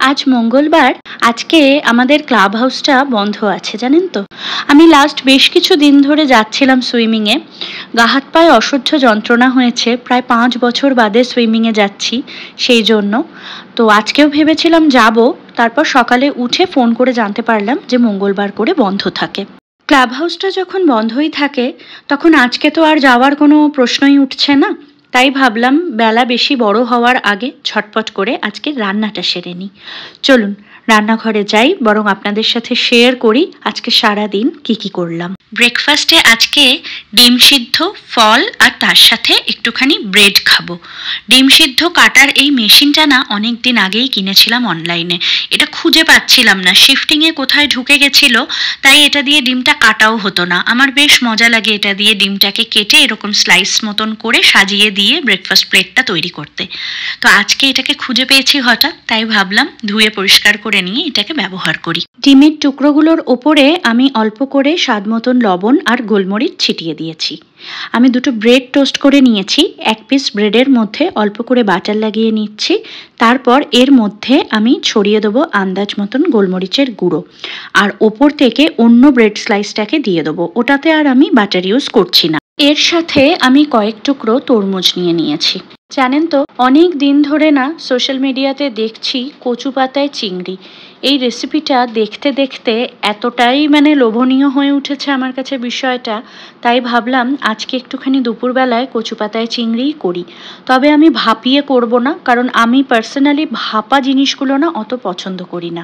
আজ মঙ্গলবার। আজকে আমাদের ক্লাব হাউসটা বন্ধ আছে, জানেন তো। আমি লাস্ট বেশ কিছু দিন ধরে যাচ্ছিলাম সুইমিংয়ে। গা হাত পায়ে অসহ্য যন্ত্রণা হয়েছে, প্রায় 5 বছর বাদে সুইমিংয়ে যাচ্ছি সেই জন্য। তো আজকেও ভেবেছিলাম যাব, তারপর সকালে উঠে ফোন করে জানতে পারলাম যে মঙ্গলবার করে বন্ধ থাকে। ক্লাব হাউসটা যখন বন্ধই থাকে তখন আজকে তো আর যাওয়ার কোনো প্রশ্নই উঠছে না। তাই ভাবলাম বেলা বেশি বড় হওয়ার আগে ঝটপট করে আজকে রান্নাটা সেরে নিই। চলুন রান্নাঘরে যাই, বরং আপনাদের সাথে শেয়ার করি আজকে সারা দিন কি করলাম। ব্রেকফাস্টে আজকে ডিম সিদ্ধ, ফল আর তার সাথে একটুখানি ব্রেড খাবো। ডিম সিদ্ধ কাটার এই মেশিনটা না অনেক দিন আগেই কিনেছিলাম অনলাইনে। এটা খুঁজে পাচ্ছিলাম না, শিফটিংয়ে কোথায় ঢুকে গেছিল, তাই এটা দিয়ে ডিমটা কাটাও হতো না। আমার বেশ মজা লাগে এটা দিয়ে ডিমটাকে কেটে এরকম স্লাইস মতন করে সাজিয়ে দিয়ে ব্রেকফাস্ট প্লেটটা তৈরি করতে। তো আজকে এটাকে খুঁজে পেয়েছি হঠাৎ, তাই ভাবলাম ধুয়ে পরিষ্কার করে নিয়ে এটাকে ব্যবহার করি। ডিমের টুকরোগুলোর ওপরে আমি অল্প করে স্বাদ মতন লবণ আর গোলমরিচ ছিটিয়ে দিয়েছি। আমি দুটো ব্রেড টোস্ট করে নিয়েছি। এক পিস ব্রেডের মধ্যে অল্প করে বাটার লাগিয়ে নিচ্ছি। তারপর এর মধ্যে আমি ছড়িয়ে দেবো আন্দাজ মতন গোলমরিচের গুঁড়ো, আর ওপর থেকে অন্য ব্রেড স্লাইসটাকে দিয়ে দেবো। ওটাতে আর আমি বাটার ইউজ করছি না। এর সাথে আমি কয়েক টুকরো তরমুজ নিয়ে নিয়েছি। জানেন তো, অনেক দিন ধরে না সোশ্যাল মিডিয়াতে দেখছি কচু পাতায় চিংড়ি। এই রেসিপিটা দেখতে দেখতে এতটাই লোভনীয় হয়ে উঠেছে আমার কাছে বিষয়টা, তাই ভাবলাম আজকে একটুখানি দুপুরবেলায় কচু পাতায় চিংড়িই করি। তবে আমি ভাপিয়ে করব না, কারণ আমি পার্সোনালি ভাপা জিনিসগুলো না অত পছন্দ করি না।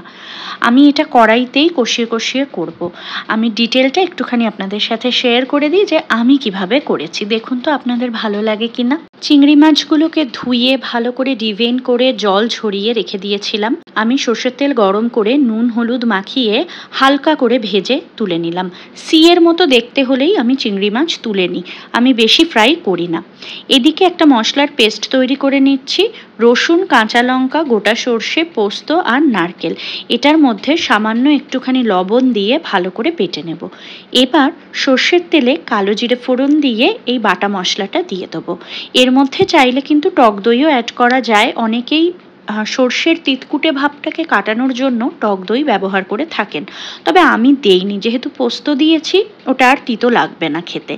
আমি এটা কড়াইতেই কষিয়ে কষিয়ে করব। আমি ডিটেলটা একটুখানি আপনাদের সাথে শেয়ার করে দিই যে আমি কিভাবে করেছি। দেখুন তো আপনাদের ভালো লাগে কিনা। চিংড়ি মাছগুলোকে ধুয়ে ভালো করে ডিভেন করে জল ঝরিয়ে রেখে দিয়েছিলাম। আমি সর্ষের তেল গরম করে নুন হলুদ মাখিয়ে হালকা করে ভেজে তুলে নিলাম। সিয়ের মতো দেখতে হলেই আমি চিংড়ি মাছ তুলে নিই, আমি বেশি ফ্রাই করি না। এদিকে একটা মশলার পেস্ট তৈরি করে নিচ্ছি। রসুন, কাঁচা লঙ্কা, গোটা সর্ষে, পোস্ত আর নারকেল, এটার মধ্যে সামান্য একটুখানি লবণ দিয়ে ভালো করে বেটে নেব। এবার সর্ষের তেলে কালো জিরে ফোড়ন দিয়ে এই বাটা মশলাটা দিয়ে দেবো। এর মধ্যে চাইলে কিন্তু টক দইও অ্যাড করা যায়। অনেকেই সর্ষের তিতকুটে ভাবটাকে কাটানোর জন্য টক দই ব্যবহার করে থাকেন, তবে আমি দেইনি, যেহেতু পোস্ত দিয়েছি ওটা আর তিতো লাগবে না খেতে।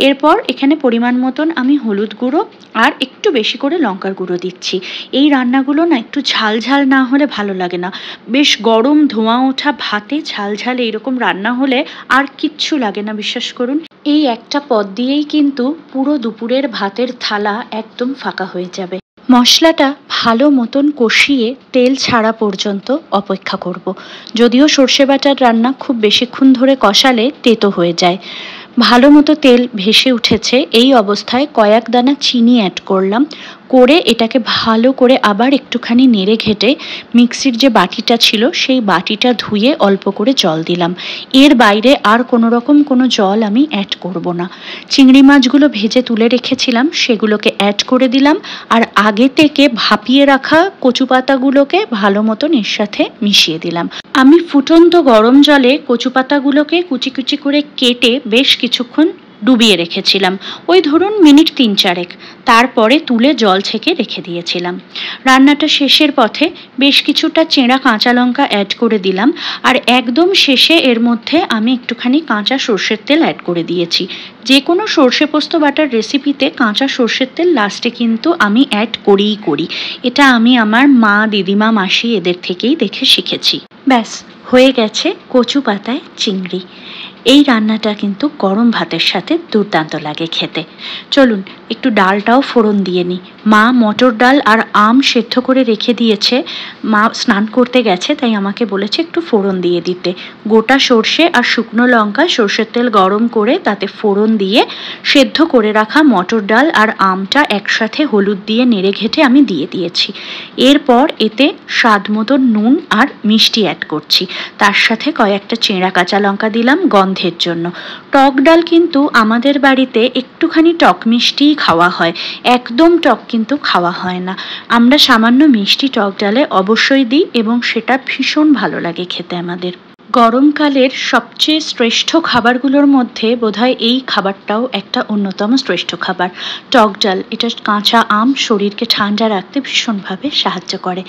এরপর এখানে পরিমাণ মতন আমি হলুদ গুঁড়ো আর একটু বেশি করে লঙ্কার গুঁড়ো দিচ্ছি। এই রান্নাগুলো না একটু ঝাল ঝাল না হলে ভালো লাগে না। বেশ গরম ধোঁয়া ওঠা ভাতে ঝাল ঝাল এইরকম রান্না হলে আর কিচ্ছু লাগে না, বিশ্বাস করুন। এই একটা পদ দিয়েই কিন্তু পুরো দুপুরের ভাতের থালা একদম ফাঁকা হয়ে যাবে। মশলাটা ভালো মতন কষিয়ে তেল ছাড়া পর্যন্ত অপেক্ষা করব। যদিও সর্ষে বাটার রান্না খুব বেশিক্ষণ ধরে কষালে তেতো হয়ে যায়। ভালো মতো তেল ভেসে উঠেছে, এই অবস্থায় কয়েক দানা চিনি অ্যাড করলাম। করে এটাকে ভালো করে আবার একটুখানি নেড়ে ঘেটে মিক্সির যে বাটিটা ছিল সেই বাটিটা ধুয়ে অল্প করে জল দিলাম। এর বাইরে আর কোনো জল আমি অ্যাড করব না। চিংড়ি মাছগুলো ভেজে তুলে রেখেছিলাম সেগুলোকে অ্যাড করে দিলাম, আর আগে থেকে ভাপিয়ে রাখা কচু পাতাগুলোকে ভালো মতন এর সাথে মিশিয়ে দিলাম। আমি ফুটন্ত গরম জলে কচু পাতাগুলোকে কুচি কুচি করে কেটে বেশ কিছুক্ষণ ডুবিয়ে রেখেছিলাম, ওই ধরুন মিনিট 3-4। তারপরে তুলে জল ছেঁকে রেখে দিয়েছিলাম। রান্নাটা শেষের পথে বেশ কিছুটা চেঁড়া কাঁচা লঙ্কা অ্যাড করে দিলাম, আর একদম শেষে এর মধ্যে আমি একটুখানি কাঁচা সর্ষের তেল অ্যাড করে দিয়েছি। যে কোনো সর্ষে পোস্ত বাটার রেসিপিতে কাঁচা সর্ষের তেল লাস্টে কিন্তু আমি অ্যাড করি। এটা আমি আমার মা, দিদিমা, মাসি এদের থেকেই দেখে শিখেছি। ব্যাস হয়ে গেছে কচু পাতায় চিংড়ি। এই রান্নাটা কিন্তু গরম ভাতের সাথে দুর্দান্ত লাগে খেতে। চলুন একটু ডালটাও ফোড়ন দিয়ে নিই। মা মটর ডাল আর আম সেদ্ধ করে রেখে দিয়েছে। মা স্নান করতে গেছে, তাই আমাকে বলেছে একটু ফোড়ন দিয়ে দিতে। গোটা সর্ষে আর শুকনো লঙ্কা সর্ষের তেল গরম করে তাতে ফোড়ন দিয়ে সেদ্ধ করে রাখা মটর ডাল আর আমটা একসাথে হলুদ দিয়ে নেড়ে ঘেটে আমি দিয়ে দিয়েছি। এরপর এতে স্বাদ মতো নুন আর মিষ্টি অ্যাড করছি। তার সাথে কয়েকটা চেঁড়া কাঁচা লঙ্কা দিলাম গন্ধের জন্য। টক ডাল কিন্তু আমাদের বাড়িতে একটুখানি টক মিষ্টিই খাওয়া হয়, একদম টক কিন্তু খাওয়া হয় না। আমরা সামান্য মিষ্টি টক ডালে অবশ্যই দিই এবং সেটা ভীষণ ভালো লাগে খেতে আমাদের। গরমকালের সবচেয়ে শ্রেষ্ঠ খাবারগুলোর মধ্যে বোধহয় এই খাবারটাও একটা অন্যতম শ্রেষ্ঠ খাবার। টক ডাল, এটা কাঁচা আম শরীরকে ঠান্ডা রাখতে ভীষণভাবে সাহায্য করে।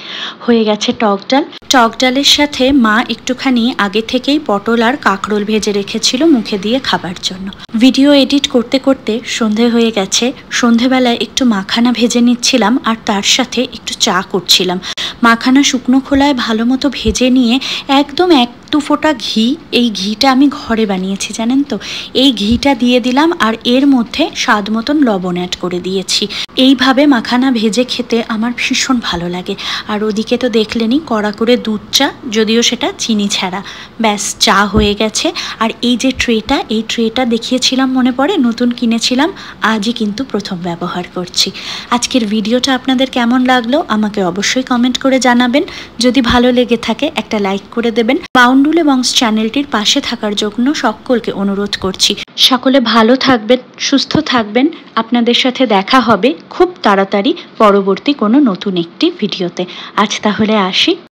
হয়ে গেছে টক ডাল। টক ডালের সাথে মা একটুখানি আগে থেকেই পটল আর কাঁকরোল ভেজে রেখেছিল মুখে দিয়ে খাবার জন্য। ভিডিও এডিট করতে করতে সন্ধে হয়ে গেছে। সন্ধেবেলায় একটু মাখানা ভেজে নিচ্ছিলাম আর তার সাথে একটু চা করছিলাম। মাখানা শুকনো খোলায় ভালো মতো ভেজে নিয়ে একদম দু ফোঁটা ঘি, এই ঘিটা আমি ঘরে বানিয়েছি জানেন তো, এই ঘিটা দিয়ে দিলাম আর এর মধ্যে স্বাদ মতন লবণ অ্যাড করে দিয়েছি। এইভাবে মাখানা ভেজে খেতে আমার ভীষণ ভালো লাগে। আর ওদিকে তো দেখলেনই কড়া করে দুধ চা, যদিও সেটা চিনি ছাড়া। ব্যাস, চা হয়ে গেছে। আর এই যে ট্রেটা, এই ট্রেটা দেখিয়েছিলাম মনে পড়ে, নতুন কিনেছিলাম, আজই কিন্তু প্রথম ব্যবহার করছি। আজকের ভিডিওটা আপনাদের কেমন লাগলো আমাকে অবশ্যই কমেন্ট করে জানাবেন। যদি ভালো লেগে থাকে একটা লাইক করে দেবেন। বাউন্ডুলে বংশ চ্যানেলটির পাশে থাকার জন্য সকলকে অনুরোধ করছি। সকলে ভালো থাকবেন, সুস্থ থাকবেন। আপনাদের সাথে দেখা হবে খুব তাড়াতাড়ি পরবর্তী কোনো নতুন একটি ভিডিওতে। আজ তাহলে আসি।